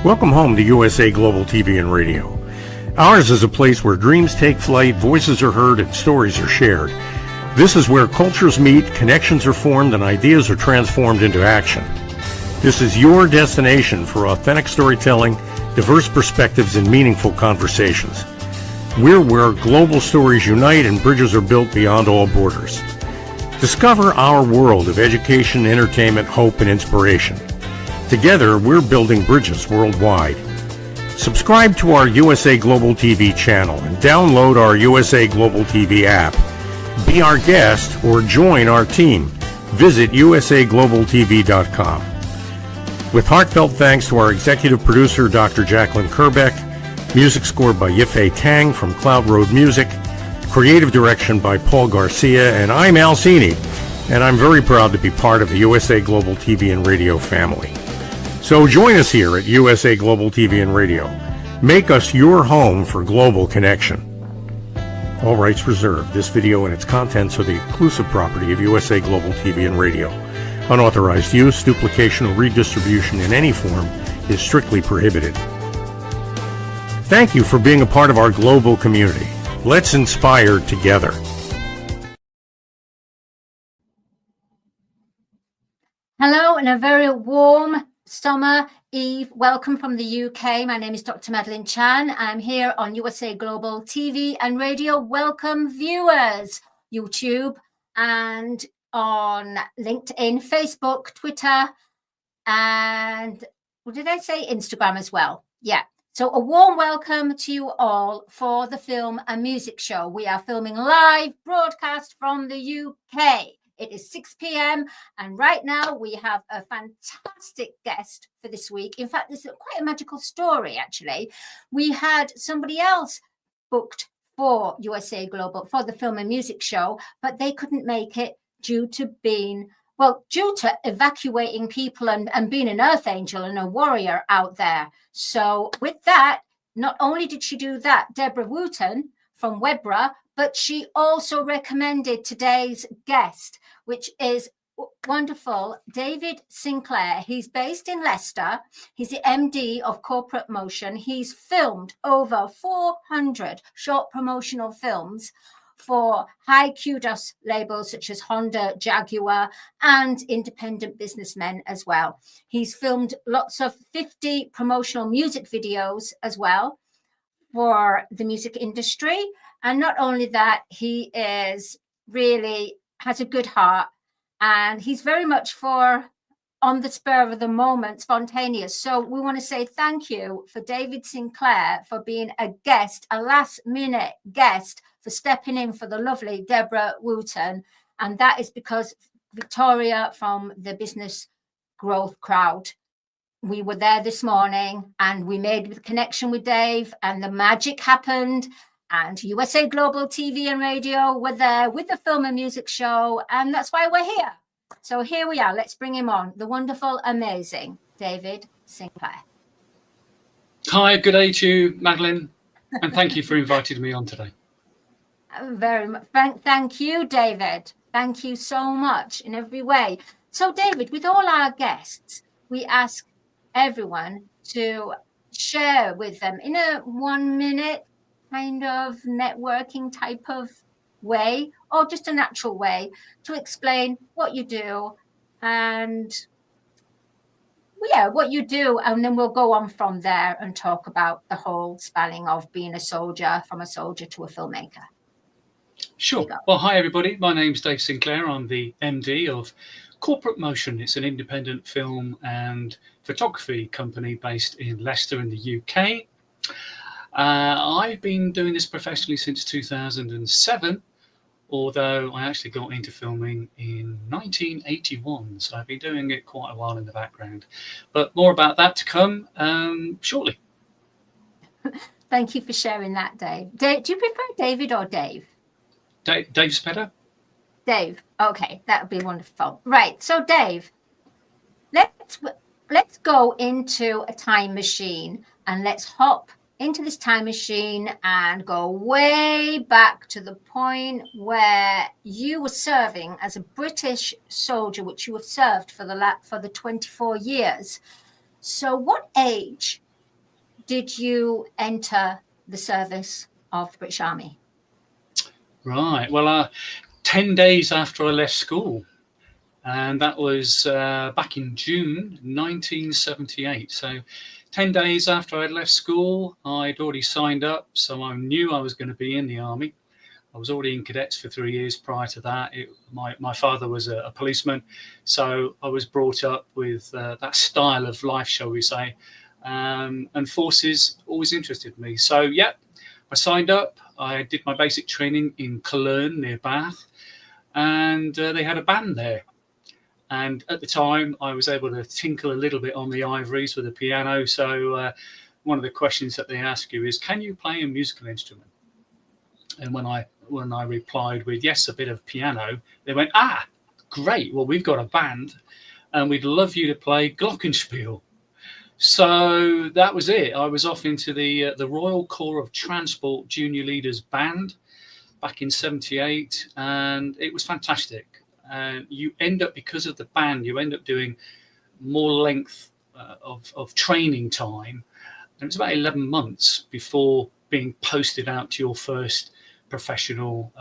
Welcome home to USA Global TV and Radio. Ours is a place where dreams take flight, voices are heard, and stories are shared. This is where cultures meet, connections are formed, and ideas are transformed into action. This is your destination for authentic storytelling, diverse perspectives, and meaningful conversations. We're where global stories unite and bridges are built beyond all borders. Discover our world of education, entertainment, hope, and inspiration. Together, we're building bridges worldwide. Subscribe to our USA Global TV channel and download our USA Global TV app. Be our guest or join our team. Visit usaglobaltv.com. With heartfelt thanks to our executive producer, Dr. Jacqueline Kerbeck, music scored by Yifei Tang from Cloud Road Music, creative direction by Paul Garcia, and I'm Al Cini, and I'm very proud to be part of the USA Global TV and Radio family. So join us here at USA Global TV and Radio. Make us your home for global connection. All rights reserved. This video and its contents are the exclusive property of USA Global TV and Radio. Unauthorized use, duplication, or redistribution in any form is strictly prohibited. Thank you for being a part of our global community. Let's inspire together. Hello and a very warm summer eve welcome from the UK. My name is Dr. Madalene Chan. I'm here on USA Global TV and Radio. Welcome viewers, YouTube and on LinkedIn, Facebook, Twitter, and what did I say? Instagram as well. Yeah. So a warm welcome to you all for the Film and Music Show. We are filming live broadcast from the UK. It is 6 p.m. and right now we have a fantastic guest for this week. In fact, this is quite a magical story, actually. We had somebody else booked for USA Global for the Film and Music Show, but they couldn't make it due to evacuating people and being an earth angel and a warrior out there. So with that, not only did she do that, Deborah Wooten from Webra, but she also recommended today's guest, which is wonderful, David Sinclair. He's based in Leicester. He's the MD of Corporate Motion. He's filmed over 400 short promotional films for high kudos labels such as Honda, Jaguar, and independent businessmen as well. He's filmed lots of 50 promotional music videos as well for the music industry. And not only that, he is really has a good heart, and he's very much for on the spur of the moment, spontaneous. So we want to say thank you for David Sinclair for being a guest, a last minute guest, for stepping in for the lovely Deborah Wooten. And that is because Victoria from the Business Growth Crowd, we were there this morning and we made the connection with Dave and the magic happened. And USA Global TV and Radio were there with the Film and Music Show. And that's why we're here. So here we are. Let's bring him on. The wonderful, amazing David Sinclair. Hi, good day to you, Madalene. And thank you for inviting me on today. Very much. Thank you, David. Thank you so much in every way. So, David, with all our guests, we ask everyone to share with them in a 1 minute kind of networking type of way, or just a natural way to explain what you do and what you do, and then we'll go on from there and talk about the whole spanning of being a soldier, from a soldier to a filmmaker. Sure. Well, hi everybody. My name's Dave Sinclair. I'm the MD of Corporate Motion. It's an independent film and photography company based in Leicester in the UK. I've been doing this professionally since 2007, although I actually got into filming in 1981. So I've been doing it quite a while in the background. But more about that to come shortly. Thank you for sharing that, Dave. Do you prefer David or Dave? Dave's better. Dave. Okay, that would be wonderful. Right. So, Dave, let's go into a time machine and let's hop into this time machine and go way back to the point where you were serving as a British soldier, which you have served for the 24 years. So what age did you enter the service of the British Army? Right. Well, 10 days after I left school. And that was back in June 1978. So 10 days after I'd left school, I'd already signed up. So I knew I was going to be in the army. I was already in cadets for 3 years prior to that. My father was a policeman. So I was brought up with that style of life, shall we say. And forces always interested me. So, yeah, I signed up. I did my basic training in Cologne near Bath. And they had a band there. And at the time, I was able to tinkle a little bit on the ivories with the piano. So one of the questions that they ask you is, can you play a musical instrument? And when I replied with, yes, a bit of piano, they went, great. Well, we've got a band and we'd love you to play Glockenspiel. So that was it. I was off into the Royal Corps of Transport Junior Leaders Band back in 78. And it was fantastic. And you end up, because of the band, you end up doing more length of training time. And it was about 11 months before being posted out to your first professional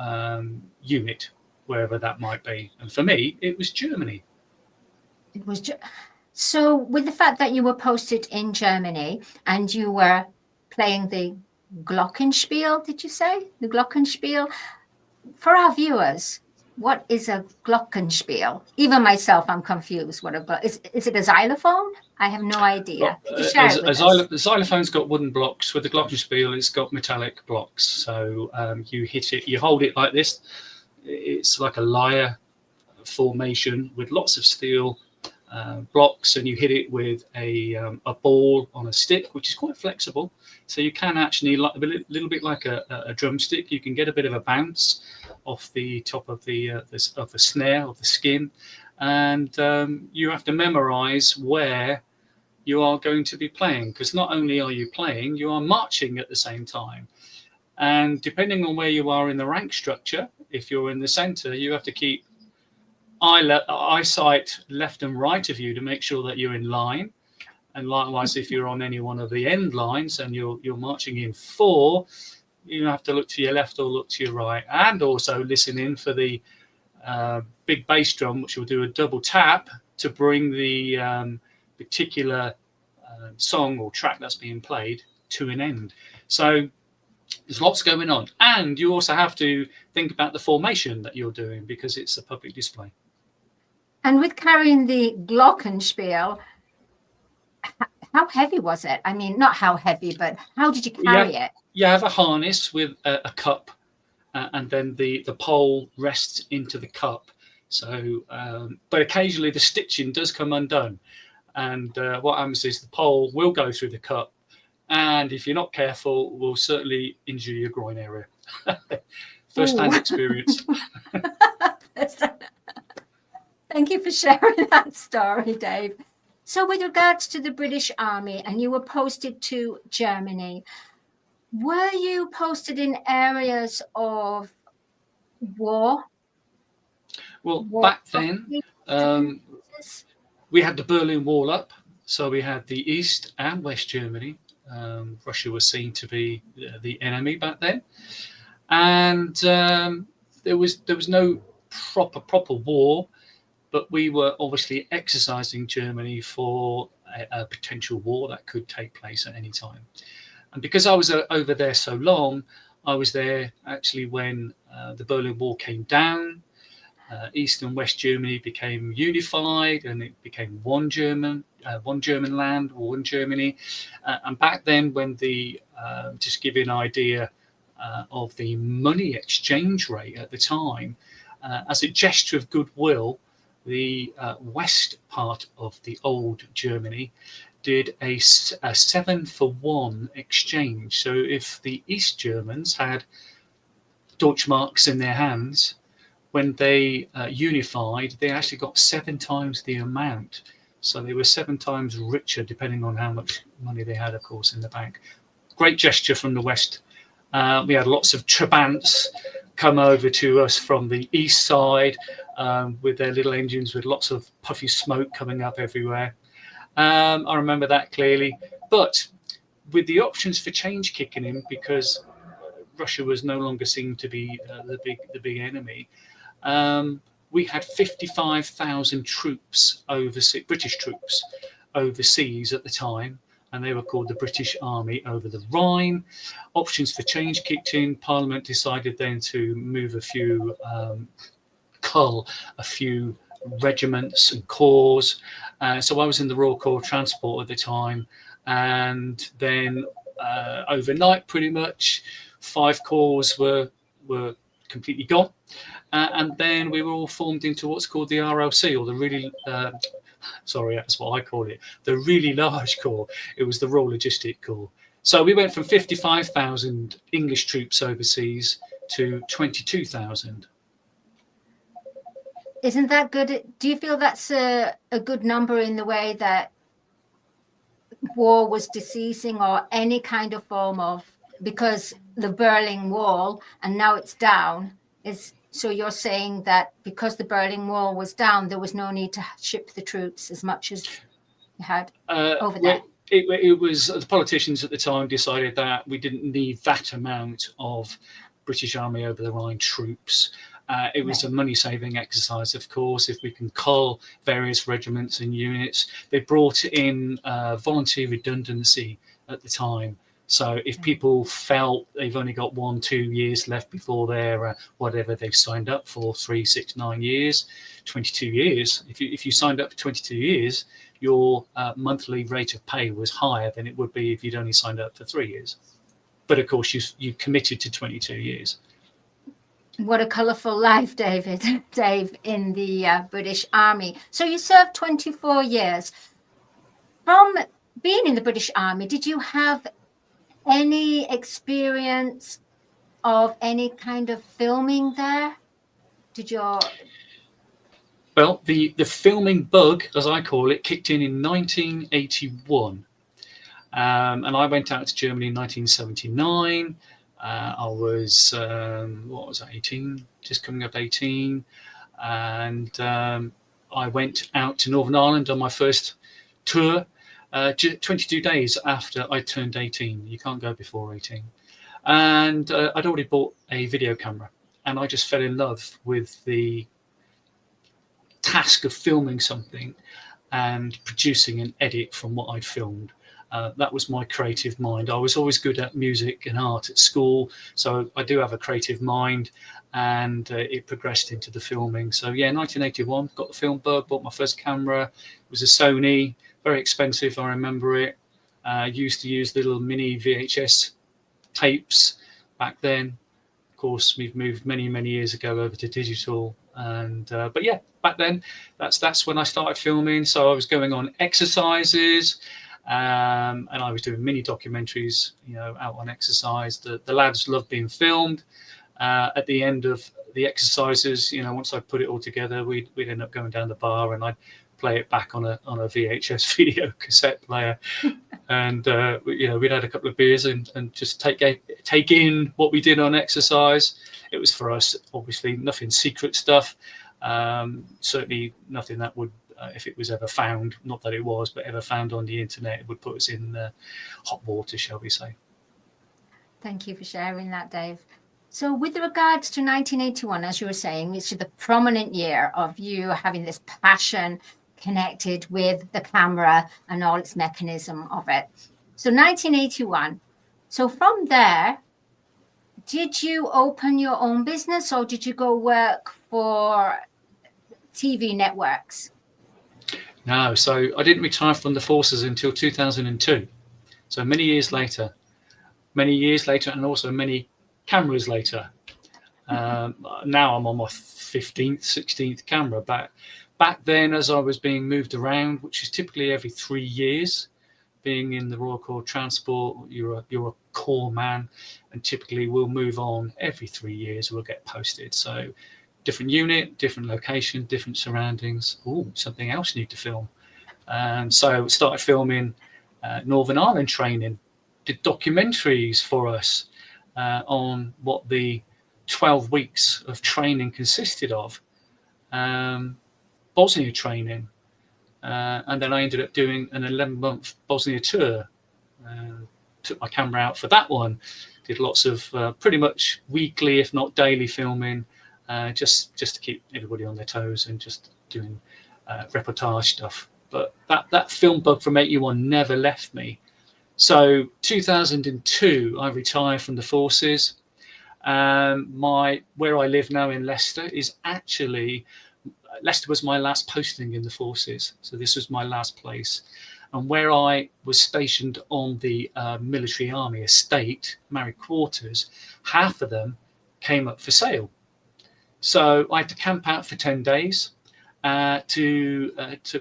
unit, wherever that might be. And for me, it was Germany. It was so with the fact that you were posted in Germany and you were playing the Glockenspiel, did you say? The Glockenspiel? For our viewers, what is a Glockenspiel? Even myself, I'm confused. Is it a xylophone? I have no idea. Could you share it with us? The xylophone's got wooden blocks. With the Glockenspiel, it's got metallic blocks. So you hit it, you hold it like this. It's like a lyre formation with lots of steel blocks, and you hit it with a ball on a stick, which is quite flexible. So you can actually, a little bit like a drumstick, you can get a bit of a bounce off the top of the snare, of the skin, and you have to memorize where you are going to be playing, because not only are you playing, you are marching at the same time. And depending on where you are in the rank structure, if you're in the center, you have to keep eyesight left and right of you to make sure that you're in line. And likewise, if you're on any one of the end lines and you're marching in 4, you have to look to your left or look to your right, and also listen in for the big bass drum, which will do a double tap to bring the particular song or track that's being played to an end. So there's lots going on, and you also have to think about the formation that you're doing, because it's a public display. And with carrying the Glockenspiel, how heavy was it? I mean, not how heavy, but how did you carry it? You have a harness with a cup, and then the pole rests into the cup. So, but occasionally the stitching does come undone. And what happens is the pole will go through the cup, and if you're not careful, will certainly injure your groin area. First-hand experience. Thank you for sharing that story, Dave. So with regards to the British Army, and you were posted to Germany, were you posted in areas of war? Well, back then, we had the Berlin Wall up. So we had the East and West Germany. Russia was seen to be the enemy back then. And there was no proper war, but we were obviously exercising Germany for a potential war that could take place at any time. And because I was over there so long, I was there actually when the Berlin Wall came down. East and West Germany became unified, and it became one German land, or one Germany. And back then, when just give you an idea of the money exchange rate at the time, as a gesture of goodwill, the west part of the old Germany did a 7-for-1 exchange. So if the East Germans had Deutschmarks in their hands, when they unified, they actually got 7 times the amount. So they were 7 times richer, depending on how much money they had, of course, in the bank. Great gesture from the West. We had lots of Trabants come over to us from the east side with their little engines with lots of puffy smoke coming up everywhere. I remember that clearly. But with the options for change kicking in, because Russia was no longer seen to be the big enemy. We had 55,000 troops overseas, British troops overseas at the time, and they were called the British Army over the Rhine. Options for change kicked in. Parliament decided then to move cull a few regiments and corps. So I was in the Royal Corps of Transport at the time, and then overnight, pretty much, 5 corps were completely gone. And then we were all formed into what's called the RLC, or the really, sorry, that's what I call it, the really large corps. It was the Royal Logistic Corps. So we went from 55,000 English troops overseas to 22,000. Isn't that good? Do you feel that's a good number in the way that war was deceasing, or any kind of form of, because the Berlin Wall, and now it's down, so you're saying that because the Berlin Wall was down, there was no need to ship the troops as much as you had over there? It was the politicians at the time decided that we didn't need that amount of British Army over the Rhine troops. It was a money-saving exercise, of course, if we can cull various regiments and units. They brought in volunteer redundancy at the time. So if people felt they've only got 1-2 years left before their whatever they've signed up for, 3, 6, 9 years, 22 years, if you signed up for 22 years, your monthly rate of pay was higher than it would be if you'd only signed up for 3 years. But of course, you committed to 22 years. What a colourful life, Dave, in the British Army. So you served 24 years. From being in the British Army, did you have any experience of any kind of filming there? Well, the filming bug, as I call it, kicked in 1981. And I went out to Germany in 1979. I was, 18, just coming up 18. And I went out to Northern Ireland on my first tour, 22 days after I turned 18. You can't go before 18. And I'd already bought a video camera, and I just fell in love with the task of filming something and producing an edit from what I'd filmed. That was my creative mind. I was always good at music and art at school, so I do have a creative mind, and it progressed into the filming. So yeah, 1981, got the film bug, bought my first camera. It was a Sony, very expensive, I remember it. Used to use little mini VHS tapes back then. Of course, we've moved many years ago over to digital, and but yeah, back then that's when I started filming. So I was going on exercises, and I was doing mini documentaries, out on exercise. The lads loved being filmed. At the end of the exercises, once I put it all together, we'd end up going down the bar, and I'd play it back on a VHS video cassette player, and we'd had a couple of beers and just take in what we did on exercise. It was, for us, obviously nothing secret stuff, certainly nothing that would, if it was ever found, not that it was, but ever found on the internet, it would put us in hot water, shall we say. Thank you for sharing that, Dave. So with regards to 1981, as you were saying, which is the prominent year of you having this passion connected with the camera and all its mechanism of it. So 1981. So from there, did you open your own business, or did you go work for TV networks? No, so I didn't retire from the forces until 2002. So many years later, and also many cameras later. Now I'm on my 15th, 16th camera. Back then, as I was being moved around, which is typically every 3 years, being in the Royal Corps of Transport, you're a corps man, and typically we'll move on every 3 years. We'll get posted. So different unit, different location, different surroundings. Oh, something else you need to film. And so started filming Northern Ireland training, did documentaries for us on what the 12 weeks of training consisted of. Bosnia training, and then I ended up doing an 11-month Bosnia tour. took my camera out for that one. Did lots of pretty much weekly, if not daily, filming, just to keep everybody on their toes and just doing reportage stuff. But that film bug from 81 never left me. So 2002, I retired from the forces. Where I live now in Leicester is actually, Leicester was my last posting in the forces. So this was my last place. And where I was stationed on the military army estate, married quarters, half of them came up for sale. So I had to camp out for 10 days to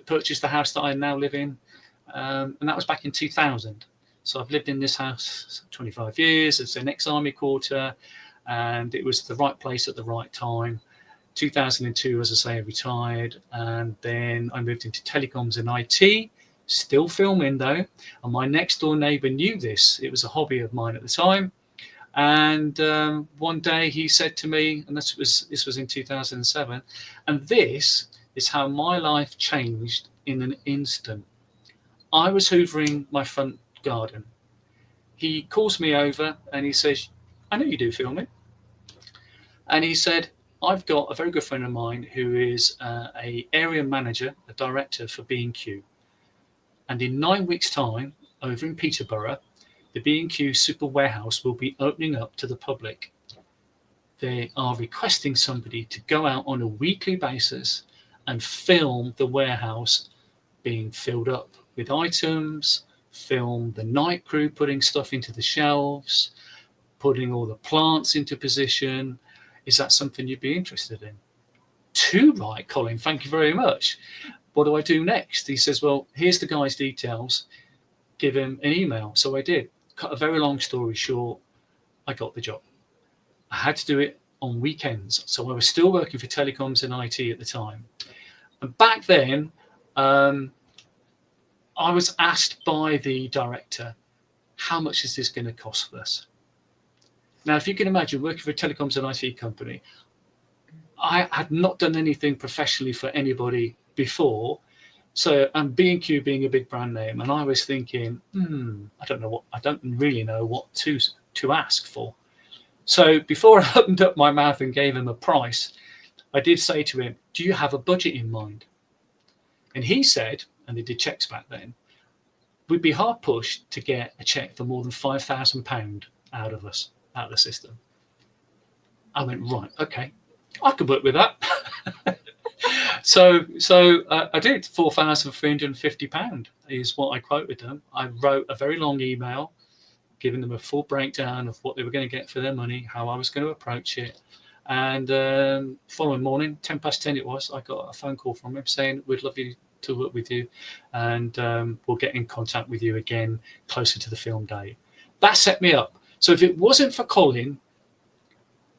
purchase the house that I now live in. And that was back in 2000. So I've lived in this house 25 years. It's an ex-army quarter, and it was the right place at the right time. 2002, as I say, I retired, and then I moved into telecoms and IT, still filming though. And my next door neighbor knew this. It was a hobby of mine at the time. And one day he said to me, and this was in 2007, and this is how my life changed in an instant. I was hoovering my front garden. He calls me over and he says, I know you do filming. And he said, I've got a very good friend of mine who is a area manager, a director for B&Q. And in 9 weeks' time, over in Peterborough, the B&Q super warehouse will be opening up to the public. They are requesting somebody to go out on a weekly basis and film the warehouse being filled up with items, film the night crew putting stuff into the shelves, putting all the plants into position. Is that something you'd be interested in? Too right, Colin, thank you very much. What do I do next? He says, well, here's the guy's details. Give him an email. So I did. Cut a very long story short, I got the job. I had to do it on weekends. So I was still working for telecoms and IT at the time. And back then, I was asked by the director, how much is this going to cost us? Now, if you can imagine working for a telecoms and IT company, I had not done anything professionally for anybody before. So, and B&Q being a big brand name, and I was thinking, I don't really know what to ask for. So before I opened up my mouth and gave him a price, I did say to him, do you have a budget in mind? And he said, and they did checks back then, we'd be hard pushed to get a check for more than £5,000 out of us, out of the system. I went, right, okay, I could work with that. So I did. £4,350 is what I quoted them. I wrote a very long email, giving them a full breakdown of what they were going to get for their money, how I was going to approach it. And following morning, 10:10 it was, I got a phone call from him saying, we'd love you to work with you, and we'll get in contact with you again closer to the film day. That set me up. So if it wasn't for Colin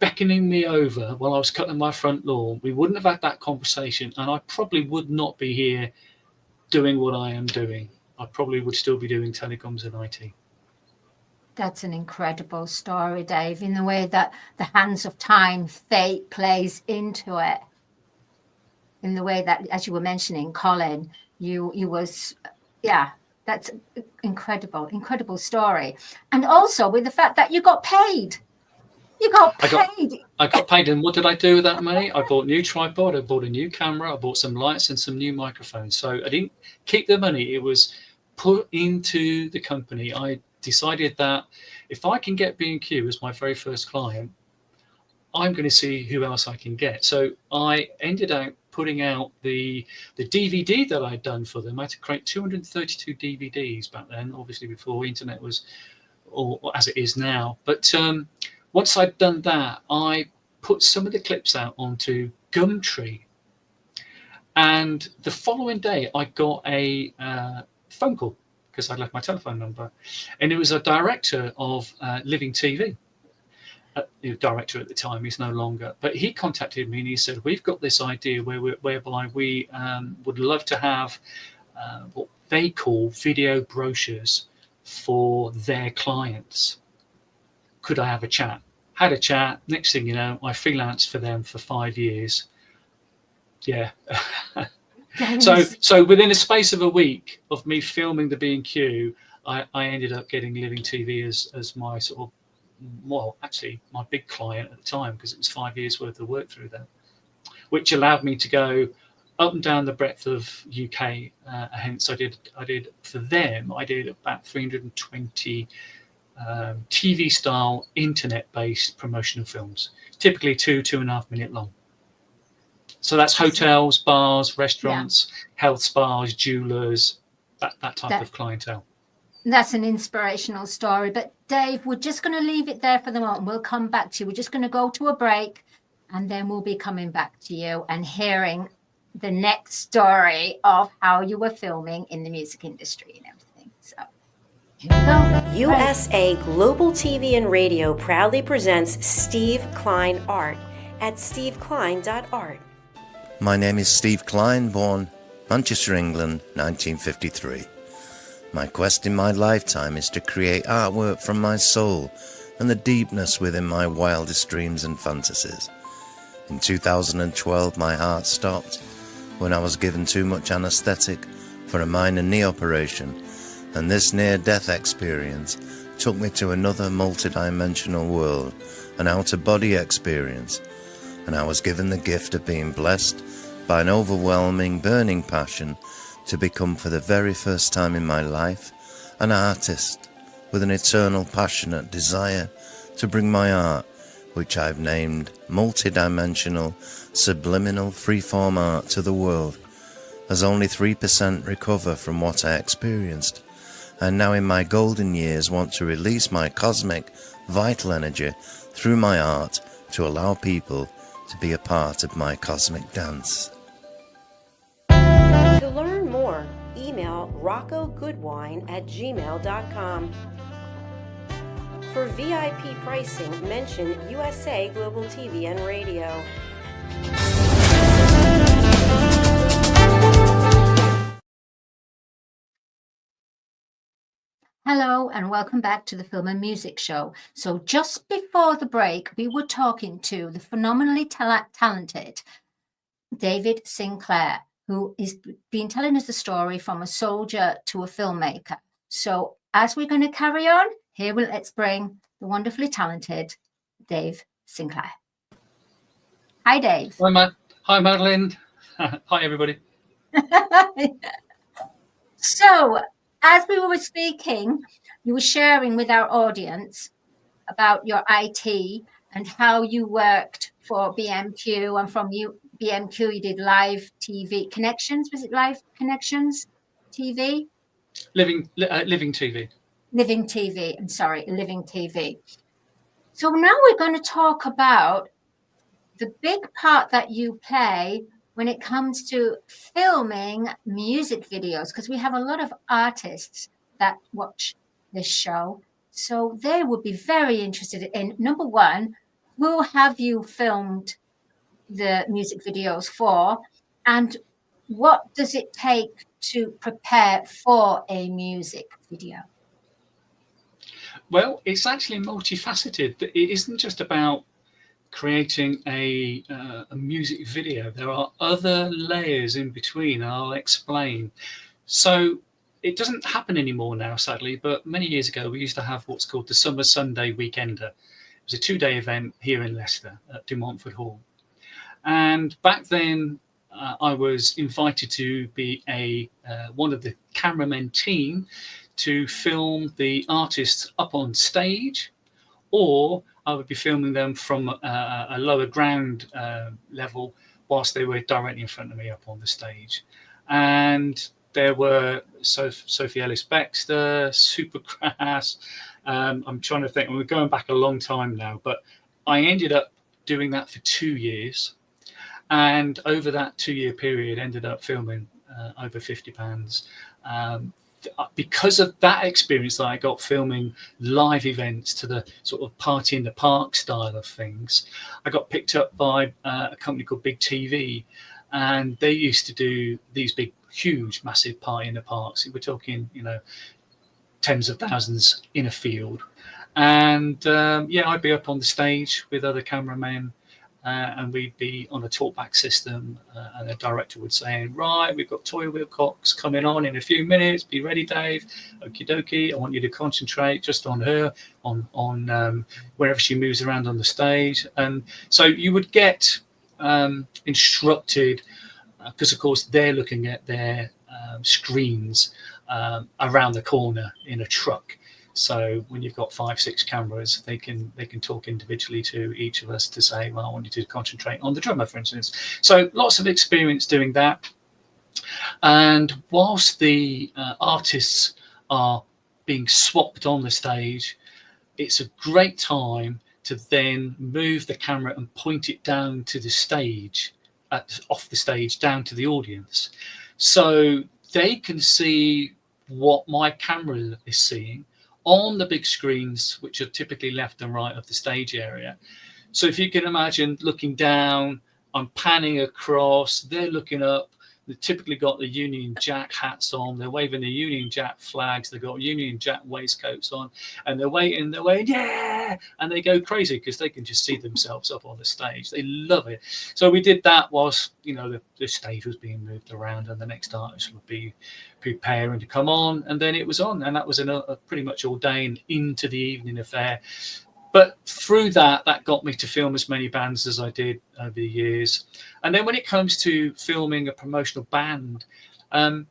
beckoning me over while I was cutting my front lawn, we wouldn't have had that conversation, and I probably would not be here doing what I am doing. I probably would still be doing telecoms and IT. That's an incredible story, Dave, in the way that the hands of time, fate plays into it. In the way that, as you were mentioning, Colin, you was, yeah, that's incredible story. And also with the fact that you got paid. You got paid. I got paid, and what did I do with that money? I bought a new tripod, I bought a new camera, I bought some lights and some new microphones. So I didn't keep the money. It was put into the company. I decided that if I can get B&Q as my very first client, I'm going to see who else I can get. So I ended up putting out the DVD that I'd done for them. I had to create 232 DVDs back then, obviously before internet was, or as it is now. But once I'd done that, I put some of the clips out onto Gumtree. And the following day, I got a phone call because I'd left my telephone number. And it was a director of Living TV. Director at the time, he's no longer. But he contacted me and he said, we've got this idea whereby we would love to have what they call video brochures for their clients. Could I have a chat? Had a chat. Next thing you know, I freelanced for them for 5 years. Yeah. So within a space of a week of me filming the B&Q, I ended up getting Living TV as my sort of, well, actually my big client at the time, because it was 5 years worth of work through them, which allowed me to go up and down the breadth of UK. Hence, I did for them. I did about 320 TV style internet based promotional films, typically 2.5 minute long. So that's hotels, bars, restaurants, health spas, jewelers, that type of clientele. That's an inspirational story. But Dave, we're just going to leave it there for the moment. We'll come back to you. We're just going to go to a break, and then we'll be coming back to you and hearing the next story of how you were filming in the music industry and everything. So here we go. USA Global TV and Radio proudly presents Steve Klein Art at steveklein.art. My name is Steve Klein, born Manchester, England, 1953. My quest in my lifetime is to create artwork from my soul and the deepness within my wildest dreams and fantasies. In 2012, my heart stopped when I was given too much anesthetic for a minor knee operation, and this near-death experience took me to another multidimensional world, an out-of-body experience, and I was given the gift of being blessed by an overwhelming, burning passion to become, for the very first time in my life, an artist with an eternal, passionate desire to bring my art, which I've named multidimensional, subliminal, freeform art, to the world, as only 3% recover from what I experienced, and now in my golden years want to release my cosmic, vital energy through my art to allow people to be a part of my cosmic dance. To learn more, email roccogoodwine@gmail.com. For VIP pricing, mention USA Global TV and Radio. Hello and welcome back to the Film and Music Show. So just before the break, we were talking to the phenomenally talented David Sinclair, who has been telling us the story from a soldier to a filmmaker. So as we're going to carry on, let's bring the wonderfully talented Dave Sinclair. Hi, Dave. Hi, Madalene. Hi, everybody. So, as we were speaking, you were sharing with our audience about your IT and how you worked for BMQ, and from BMQ you did live TV connections. Was it live connections TV? Living TV. Living TV. I'm sorry, Living TV. So now we're going to talk about the big part that you play when it comes to filming music videos, because we have a lot of artists that watch this show. So they would be very interested in, number one, who have you filmed the music videos for, and what does it take to prepare for a music video? Well, it's actually multifaceted. It isn't just about creating a music video. There are other layers in between, and I'll explain. So it doesn't happen anymore now, sadly, but many years ago we used to have what's called the Summer Sunday Weekender. It was a 2-day event here in Leicester at De Montfort Hall. And back then I was invited to be one of the cameramen team to film the artists up on stage, or I would be filming them from a lower ground level whilst they were directly in front of me up on the stage. And there were Sophie Ellis-Bextor, Supergrass. I'm trying to think, we're going back a long time now, but I ended up doing that for 2 years. And over that 2-year period, ended up filming over 50 bands. Because of that experience that I got filming live events to the sort of party in the park style of things, I got picked up by a company called Big TV, and they used to do these big, huge, massive party in the parks. We're talking, tens of thousands in a field. And I'd be up on the stage with other cameramen, and we'd be on a talkback system, and the director would say, right, we've got Toya Wilcox coming on in a few minutes, be ready, Dave. Okie dokie, I want you to concentrate just on her, on wherever she moves around on the stage. And so you would get instructed, because of course they're looking at their screens around the corner in a truck. So when you've got 5-6 cameras, they can talk individually to each of us to say, well, I want you to concentrate on the drummer, for instance. So lots of experience doing that. And whilst the artists are being swapped on the stage, it's a great time to then move the camera and point it down to the stage, off the stage, down to the audience. So they can see what my camera is seeing on the big screens, which are typically left and right of the stage area. So if you can imagine looking down, I'm panning across, they're looking up, they've typically got the Union Jack hats on, they're waving the Union Jack flags, they've got Union Jack waistcoats on, and they're waiting, yeah, and they go crazy because they can just see themselves up on the stage. They love it. So we did that whilst, you know, the stage was being moved around, and the next artist would be preparing to come on, and then it was on, and that was a pretty much all day and into the evening affair. But through that got me to film as many bands as I did over the years. And then when it comes to filming a promotional band, I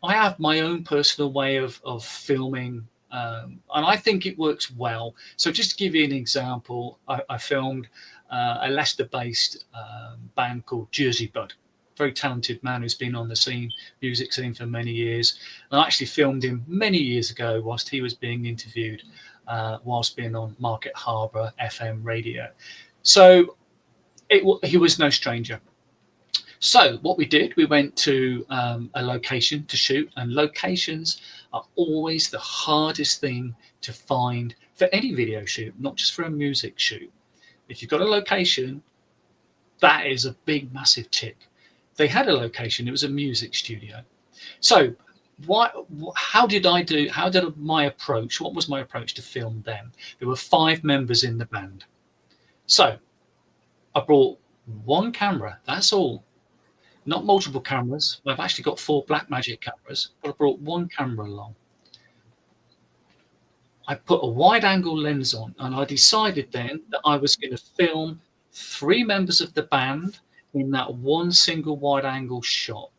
have my own personal way of filming, and I think it works well. So just to give you an example, I filmed a Leicester-based band called Jersey Bud. Very talented man who's been on the music scene for many years. And I actually filmed him many years ago whilst he was being interviewed, whilst being on Market Harbour FM radio. So he was no stranger. So what we did, we went to a location to shoot, and locations are always the hardest thing to find for any video shoot, not just for a music shoot. If you've got a location, that is a big, massive tick. They had a location, it was a music studio. So what was my approach to film them? There were 5 members in the band. So I brought one camera, that's all. Not multiple cameras. I've actually got 4 Blackmagic cameras, but I brought one camera along. I put a wide angle lens on, and I decided then that I was going to film 3 members of the band in that one single wide angle shot.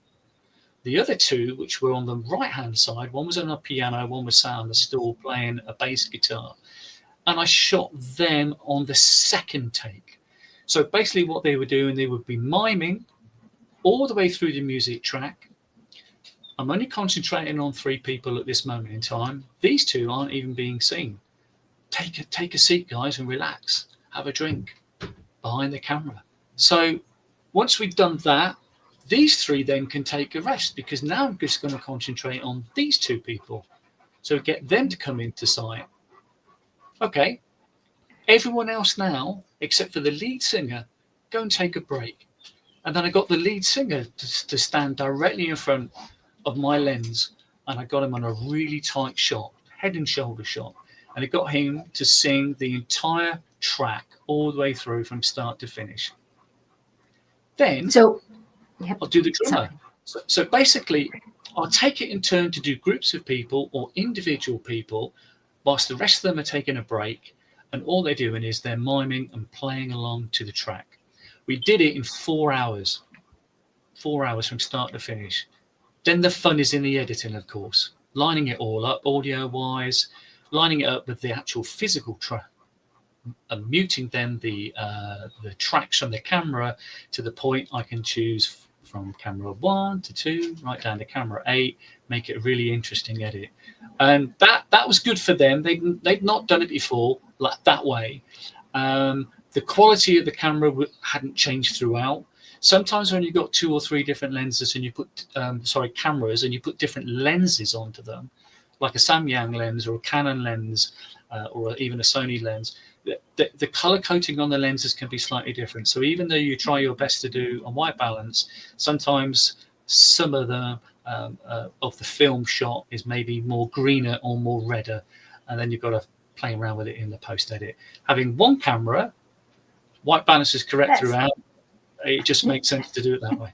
The other 2, which were on the right hand side, one was on a piano, one was sat on the stool playing a bass guitar, and I shot them on the second take. So basically what they were doing, they would be miming all the way through the music track. I'm only concentrating on 3 people at this moment in time. These 2 aren't even being seen. Take a seat, guys, and relax. Have a drink behind the camera. So once we've done that, these 3 then can take a rest, because now I'm just going to concentrate on these 2 people. So get them to come into sight. Okay, everyone else now, except for the lead singer, go and take a break. And then I got the lead singer to stand directly in front of my lens, and I got him on a really tight shot, head and shoulder shot. And it got him to sing the entire track all the way through from start to finish. Then I'll do the drummer. So basically, I'll take it in turn to do groups of people or individual people, whilst the rest of them are taking a break, and all they're doing is they're miming and playing along to the track. We did it in 4 hours. 4 hours from start to finish. Then the fun is in the editing, of course. Lining it all up, audio-wise, lining it up with the actual physical track, and muting then the tracks from the camera to the point I can choose from camera 1 to 2, right down to camera 8, make it a really interesting edit. And that was good for them. They'd not done it before like that way. The quality of the camera hadn't changed throughout. Sometimes when you've got 2 or 3 different lenses and you put, cameras, and you put different lenses onto them, like a Samyang lens or a Canon lens, or even a Sony lens, the color coating on the lenses can be slightly different. So even though you try your best to do a white balance, sometimes some of the film shot is maybe more greener or more redder, and then you've got to play around with it in the post edit. Having one camera white balance is correct Yes. throughout. It just makes sense to do it that way.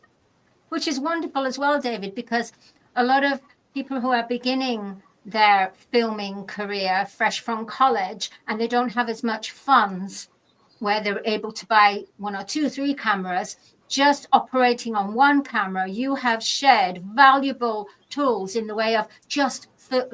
Which is wonderful as well, David, because a lot of people who are beginning their filming career fresh from college and they don't have as much funds where they're able to buy 1 or 2, 3 cameras, just operating on one camera, you have shared valuable tools in the way of just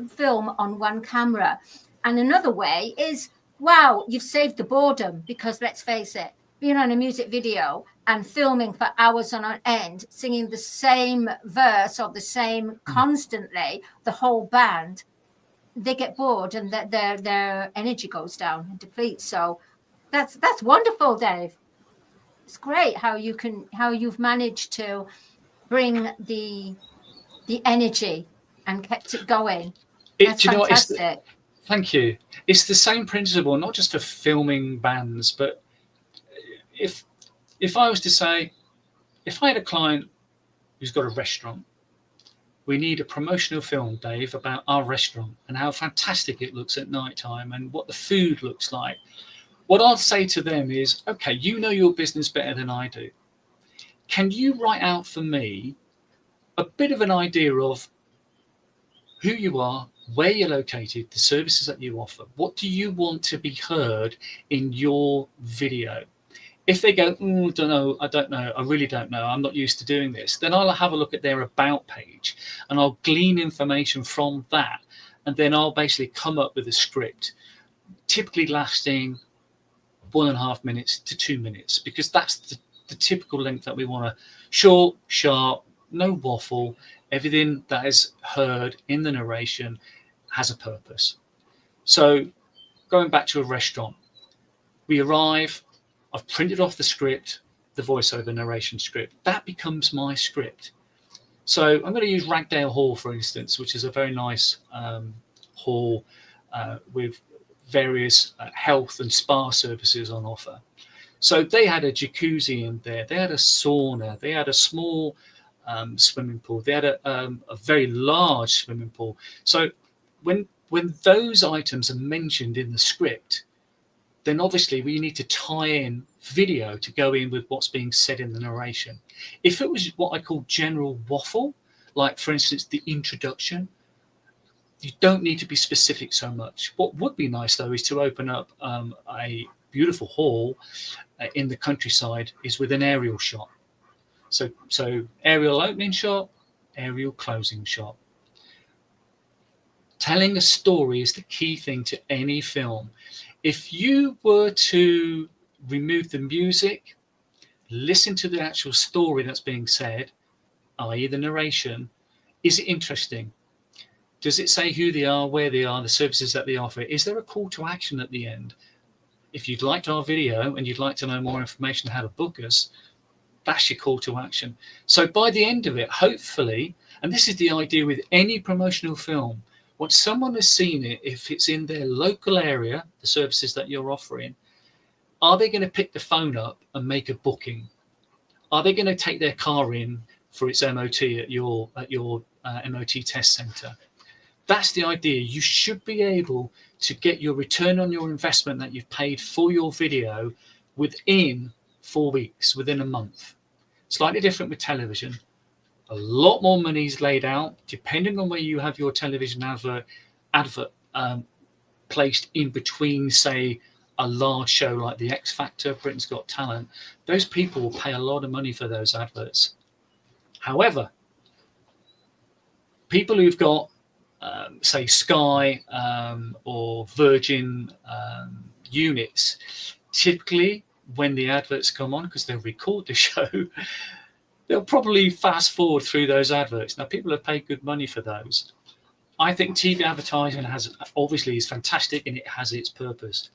film on one camera. And another way is, wow, you've saved the boredom, because let's face it, being on a music video and filming for hours on end, singing the same verse or the same constantly, the whole band, they get bored and their energy goes down and depletes. So that's wonderful, Dave. It's great how you've managed to bring the energy and kept it going. That's fantastic. Thank you. It's the same principle, not just for filming bands, but if I was to say, if I had a client who's got a restaurant, we need a promotional film, Dave, about our restaurant and how fantastic it looks at night time and what the food looks like. What I'll say to them is, okay, you know your business better than I do. Can you write out for me a bit of an idea of who you are, where you're located, the services that you offer? What do you want to be heard in your video? If they go, I don't know, I really don't know, I'm not used to doing this, then I'll have a look at their about page and I'll glean information from that. And then I'll basically come up with a script, typically lasting 1.5 minutes to 2 minutes, because that's the typical length that we want to. Short, sharp, no waffle. Everything that is heard in the narration has a purpose. So going back to a restaurant, we arrive, I've printed off the script, the voiceover narration script. That becomes my script. So I'm going to use Ragdale Hall, for instance, which is a very nice hall with various health and spa services on offer. So they had a jacuzzi in there, they had a sauna, they had a small swimming pool, they had a very large swimming pool. So when those items are mentioned in the script, then obviously we need to tie in video to go in with what's being said in the narration. If it was what I call general waffle, like for instance the introduction, you don't need to be specific so much. What would be nice though is to open up a beautiful hall in the countryside is with an aerial shot. So aerial opening shot, aerial closing shot. Telling a story is the key thing to any film. If you were to remove the music, listen to the actual story that's being said, i.e. the narration, is it interesting? Does it say who they are, where they are, the services that they offer? Is there a call to action at the end? If you'd liked our video and you'd like to know more information on how to book us, that's your call to action. So by the end of it, hopefully, and this is the idea with any promotional film, once someone has seen it, if it's in their local area, the services that you're offering, are they going to pick the phone up and make a booking? Are they going to take their car in for its MOT at your MOT test centre? That's the idea. You should be able to get your return on your investment that you've paid for your video within 4 weeks, within a month. Slightly different with television. A lot more money is laid out, depending on where you have your television advert placed in between, say, a large show like The X Factor, Britain's Got Talent. Those people will pay a lot of money for those adverts. However, people who've got, say, Sky or Virgin units, typically when the adverts come on, because they'll record the show, they'll probably fast forward through those adverts. Now, people have paid good money for those. I think TV advertising obviously is fantastic and it has its purpose.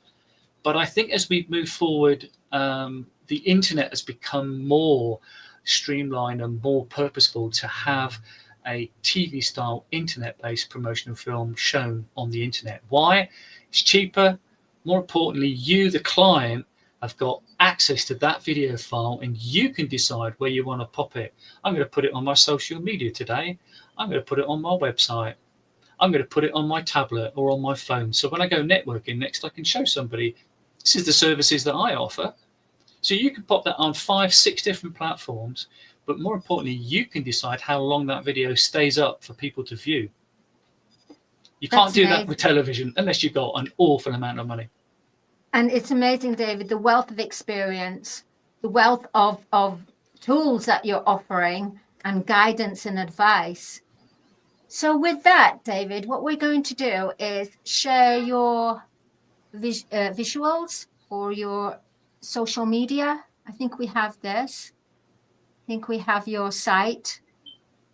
But I think as we move forward, the internet has become more streamlined and more purposeful to have a TV-style internet-based promotional film shown on the internet. Why? It's cheaper. More importantly, you, the client, have got access to that video file and you can decide where you want to pop it. I'm going to put it on my social media today. I'm going to put it on my website. I'm going to put it on my tablet or on my phone. So when I go networking next, I can show somebody, this is the services that I offer. So you can pop that on 5, 6 different platforms, but more importantly, you can decide how long that video stays up for people to view. You can't do that with television unless you've got an awful amount of money. And it's amazing, David, the wealth of experience, the wealth of tools that you're offering, and guidance and advice. So with that, David, what we're going to do is share your visuals or your social media. I think we have this. I think we have your site.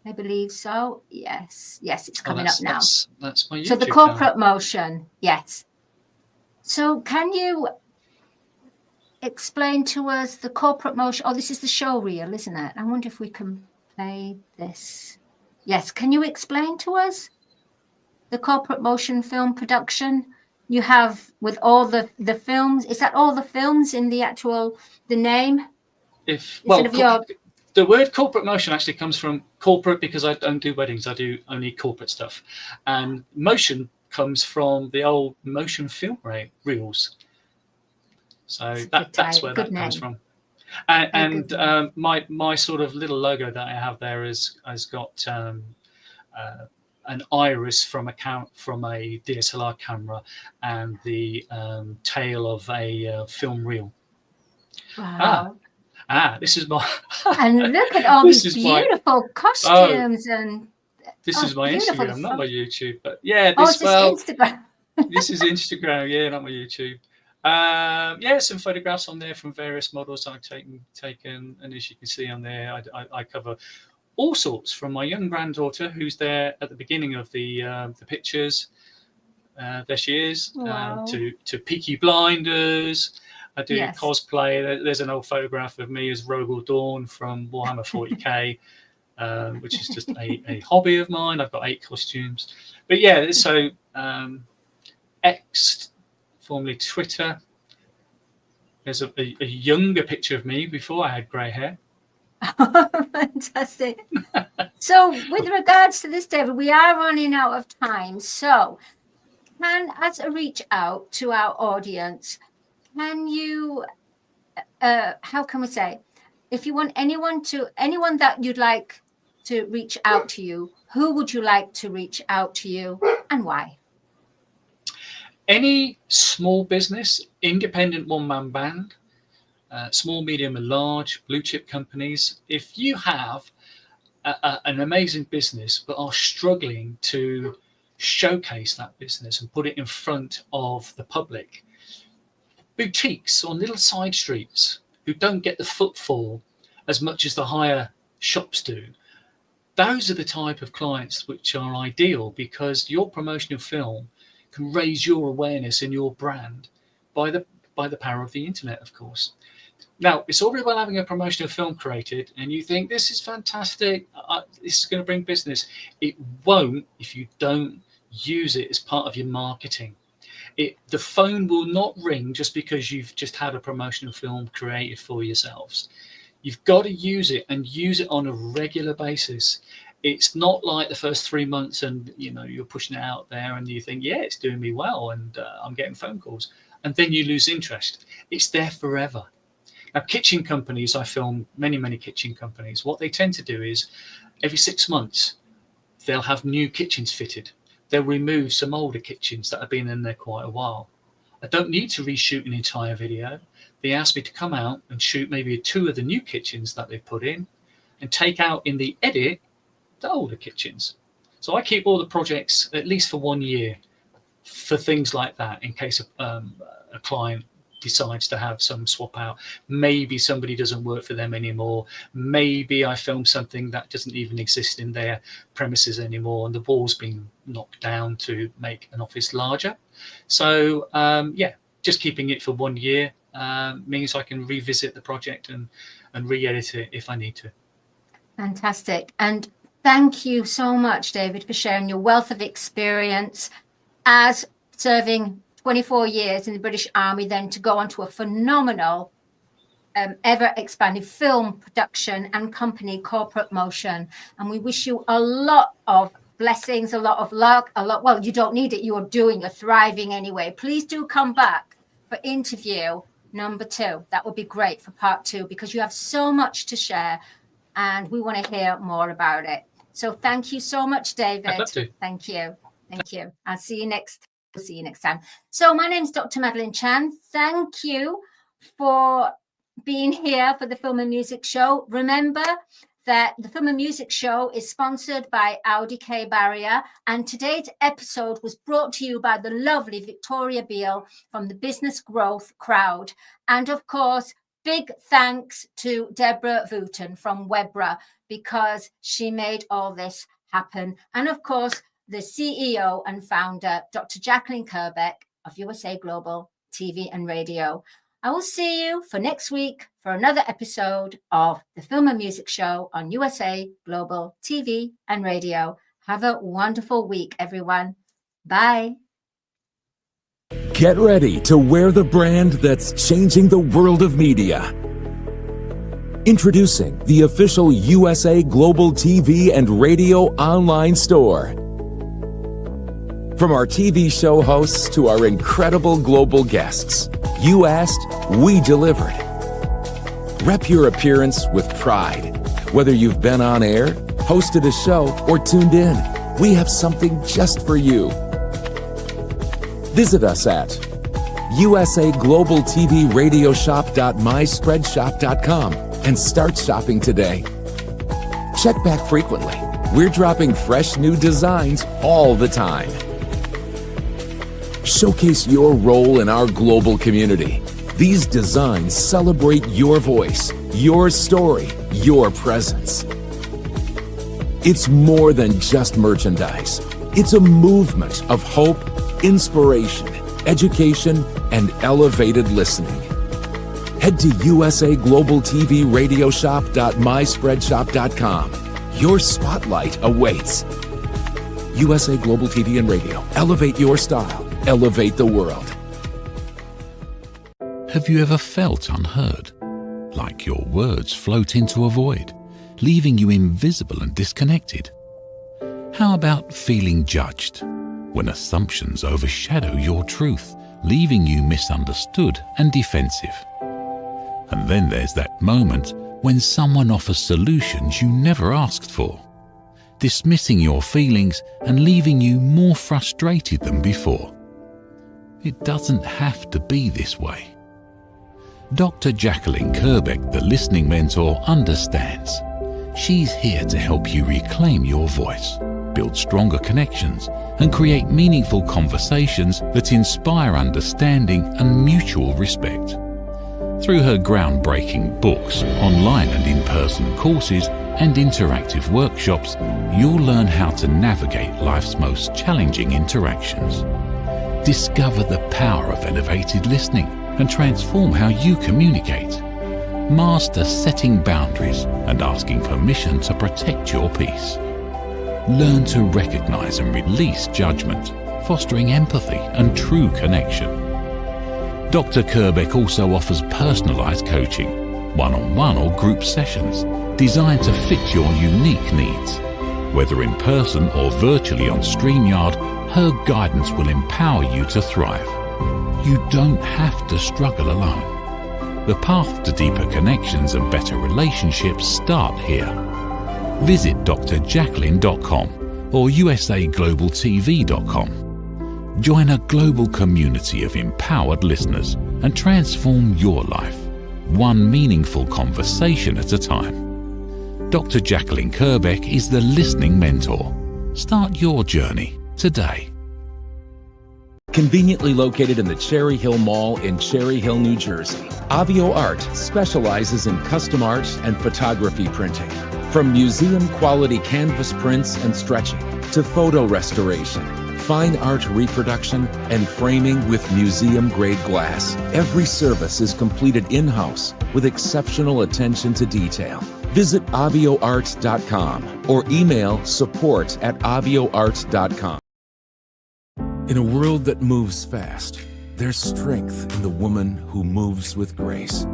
I believe so. Yes, it's coming up now. That's my YouTube So the corporate motion, yes. So can you explain to us the corporate motion? Oh, this is the show reel, isn't it? I wonder if we can play this. Yes, can you explain to us the corporate motion film production you have with all the films? Is that all the films in the name? The word corporate motion actually comes from corporate, because I don't do weddings, I do only corporate stuff. And motion comes from the old motion film reels. So that's where that comes from. And my sort of little logo that I have there has got an iris from a DSLR camera and the tail of a film reel. Wow. This is my and look at all these beautiful costumes and this is my Instagram, not my YouTube, but this Instagram. This is Instagram, not my YouTube. Some photographs on there from various models I've taken, and as you can see on there, I cover all sorts, from my young granddaughter, who's there at the beginning of the pictures. There she is. Wow. To Peaky Blinders. I do cosplay. There's an old photograph of me as Rogel Dawn from Warhammer 40k, which is just a hobby of mine. I've got 8 costumes. But so X, formerly Twitter. There's a younger picture of me before I had grey hair. Fantastic. So with regards to this, David, we are running out of time. So as a reach out to our audience, can you, how can we say, if you want anyone that you'd like to reach out to you, who would you like to reach out to you and why? Any small business, independent one-man band, small, medium and large, blue chip companies, if you have an amazing business but are struggling to showcase that business and put it in front of the public, boutiques on little side streets who don't get the footfall as much as the higher shops do, those are the type of clients which are ideal, because your promotional film can raise your awareness and your brand by the power of the internet, of course. Now, it's all very well having a promotional film created and you think this is fantastic, this is going to bring business. It won't if you don't use it as part of your marketing. The phone will not ring just because you've just had a promotional film created for yourselves. You've got to use it, and use it on a regular basis. It's not like the first 3 months and you're pushing it out there and you think, it's doing me well and I'm getting phone calls, and then you lose interest. It's there forever. Now, kitchen companies, I film many kitchen companies. What they tend to do is every 6 months they'll have new kitchens fitted. They'll remove some older kitchens that have been in there quite a while. I don't need to reshoot an entire video. They ask me to come out and shoot maybe 2 of the new kitchens that they've put in and take out in the edit the older kitchens. So I keep all the projects at least for 1 year for things like that, in case a client decides to have some swap out. Maybe somebody doesn't work for them anymore. Maybe I film something that doesn't even exist in their premises anymore and the wall's been knocked down to make an office larger. So just keeping it for 1 year means I can revisit the project and re-edit it if I need to. Fantastic. And thank you so much, David, for sharing your wealth of experience as serving 24 years in the British Army, then to go on to a phenomenal, ever-expanding film production and company, Corporate Motion. And we wish you a lot of blessings, a lot of luck, you don't need it. You're thriving anyway. Please do come back for interview number 2. That would be great for part 2, because you have so much to share and we want to hear more about it. So thank you so much, David. I'd love to. Thank you. Thank you. I'll see you next time. So my name's Dr. Madalene Chan. Thank you for being here for the Film and Music Show. Remember that the Film and Music Show is sponsored by Audi K Barrier, and today's episode was brought to you by the lovely Victoria Beale from the Business Growth Crowd. And of course, big thanks to Deborah Wooten from Webra, because she made all this happen. And of course, the CEO and founder, Dr. Jacqueline Kerbeck of USA Global TV and Radio. I will see you for next week for another episode of the Film and Music Show on USA Global TV and Radio. Have a wonderful week, everyone. Bye. Get ready to wear the brand that's changing the world of media. Introducing the official USA Global TV and Radio online store. From our TV show hosts to our incredible global guests, you asked, we delivered. Rep your appearance with pride. Whether you've been on air, hosted a show, or tuned in, we have something just for you. Visit us at usaglobaltvradioshoп.myspreadshop.com and start shopping today. Check back frequently. We're dropping fresh new designs all the time. Showcase your role in our global community. These designs celebrate your voice, your story, your presence. It's more than just merchandise. It's a movement of hope, inspiration, education, and elevated listening. Head to usaglobaltvradioshoп.myspreadshop.com. Your spotlight awaits. USA Global TV and Radio. Elevate your style. Elevate the world. Have you ever felt unheard? Like your words float into a void, leaving you invisible and disconnected? How about feeling judged, when assumptions overshadow your truth, leaving you misunderstood and defensive? And then there's that moment when someone offers solutions you never asked for, dismissing your feelings and leaving you more frustrated than before. It doesn't have to be this way. Dr. Jacqueline Kerbeck, the listening mentor, understands. She's here to help you reclaim your voice, build stronger connections, and create meaningful conversations that inspire understanding and mutual respect. Through her groundbreaking books, online and in-person courses, and interactive workshops, you'll learn how to navigate life's most challenging interactions. Discover the power of elevated listening and transform how you communicate. Master setting boundaries and asking permission to protect your peace. Learn to recognize and release judgment, fostering empathy and true connection. Dr. Kerbeck also offers personalized coaching, one-on-one or group sessions designed to fit your unique needs. Whether in person or virtually on StreamYard, her guidance will empower you to thrive. You don't have to struggle alone. The path to deeper connections and better relationships start here. Visit drjacqueline.com or usaglobaltv.com. Join a global community of empowered listeners and transform your life, one meaningful conversation at a time. Dr. Jacqueline Kerbeck is the listening mentor. Start your journey today. Conveniently located in the Cherry Hill Mall in Cherry Hill, New Jersey, Avio Art specializes in custom art and photography printing. From museum-quality canvas prints and stretching to photo restoration, fine art reproduction, and framing with museum-grade glass, every service is completed in-house with exceptional attention to detail. Visit avioart.com or email support@avioart.com. In a world that moves fast, there's strength in the woman who moves with grace.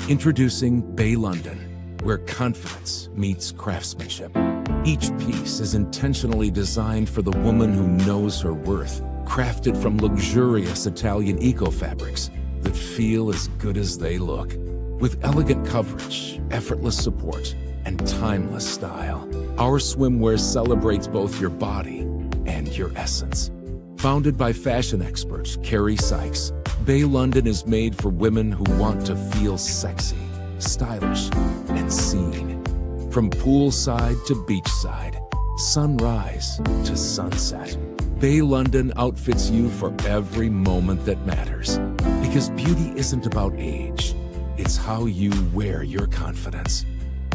Introducing Bay London, where confidence meets craftsmanship. Each piece is intentionally designed for the woman who knows her worth, crafted from luxurious Italian eco-fabrics, that feel as good as they look. With elegant coverage, effortless support, and timeless style, our swimwear celebrates both your body and your essence. Founded by fashion expert Carrie Sykes, Bay London is made for women who want to feel sexy, stylish, and seen. From poolside to beachside, sunrise to sunset, Bay London outfits you for every moment that matters. Because beauty isn't about age, it's how you wear your confidence.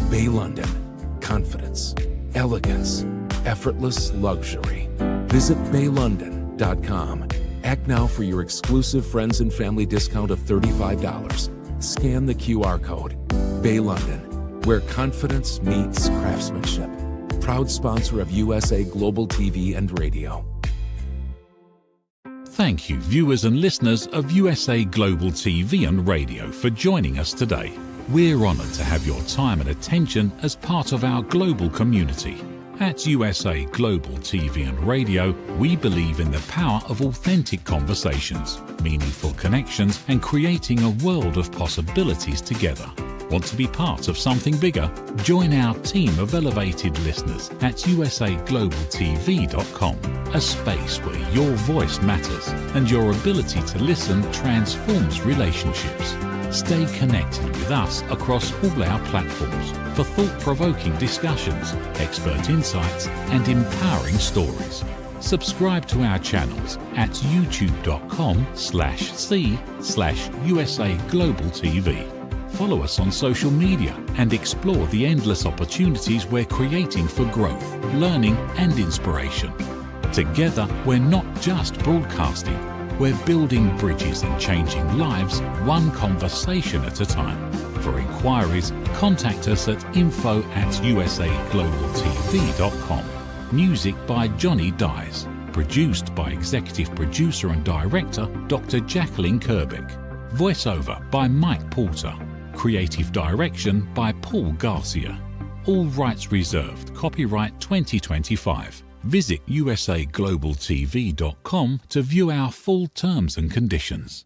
Bay London, confidence, elegance, effortless luxury. Visit baylondon.com. Act now for your exclusive friends and family discount of $35. Scan the QR code. Bay London, where confidence meets craftsmanship. Proud sponsor of USA Global TV and Radio. Thank you, viewers and listeners of USA Global TV and Radio, for joining us today. We're honoured to have your time and attention as part of our global community. At USA Global TV and Radio, we believe in the power of authentic conversations, meaningful connections, and creating a world of possibilities together. Want to be part of something bigger? Join our team of elevated listeners at usaglobaltv.com, a space where your voice matters and your ability to listen transforms relationships. Stay connected with us across all our platforms for thought-provoking discussions, expert insights, and empowering stories. Subscribe to our channels at youtube.com/c/USA Global TV. Follow us on social media and explore the endless opportunities we're creating for growth, learning, and inspiration. Together, we're not just broadcasting, we're building bridges and changing lives one conversation at a time. For inquiries, contact us at info@usaglobaltv.com. Music by Johnny Dies. Produced by executive producer and director Dr. Jacqueline Kerbeck. Voiceover by Mike Porter. Creative direction by Paul Garcia. All rights reserved. Copyright 2025. Visit usaglobaltv.com to view our full terms and conditions.